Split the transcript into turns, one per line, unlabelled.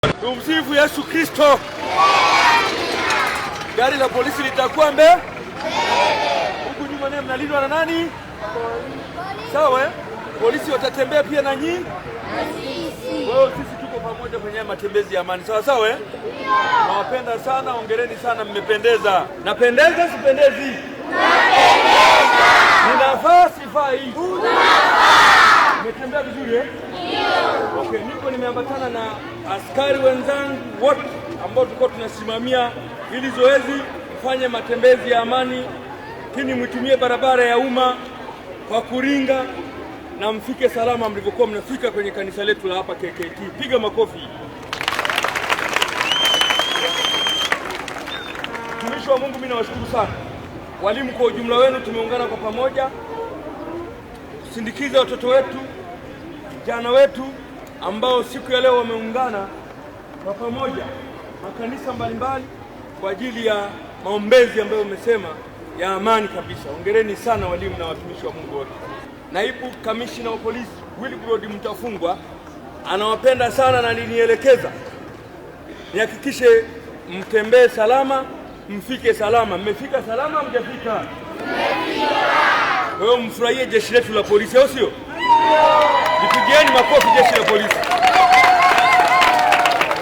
Tumsifu Yesu Kristo. Gari la polisi litakuwa mbele. Huku nyuma naye mnalindwa na nani? Sawa? Polisi watatembea pia na nyinyi? Wao sisi tuko pamoja kwenye matembezi ya amani. Sawa sawa? Nawapenda sana, hongereni sana, mmependeza. Napendeza sipendezi? Napendeza. Ninafaa sifai? Unafaa. Mmetembea vizuri eh? Ndio. Okay, niko nimeambatana na askari wenzangu wote ambao tulikuwa tunasimamia ili zoezi fanye matembezi ya amani, kini mtumie barabara ya umma kwa kuringa na mfike salama mlivyokuwa mnafika kwenye kanisa letu la hapa KKT. Piga makofi. Tumishi wa Mungu, mimi nawashukuru sana. Walimu kwa ujumla wenu tumeungana kwa pamoja kusindikiza watoto wetu, vijana wetu ambao siku ya leo wameungana kwa pamoja makanisa mbalimbali kwa ajili ya maombezi ambayo umesema ya amani kabisa. Hongereni sana walimu na watumishi wa Mungu wote. Naibu kamishina wa polisi Wilbrod Mtafungwa anawapenda sana na ninielekeza nihakikishe mtembee salama, mfike salama. Mmefika salama, mjafika? Mmefika. Kwa hiyo mfurahie jeshi letu la polisi, au sio? Nipigieni makofi jeshi la polisi.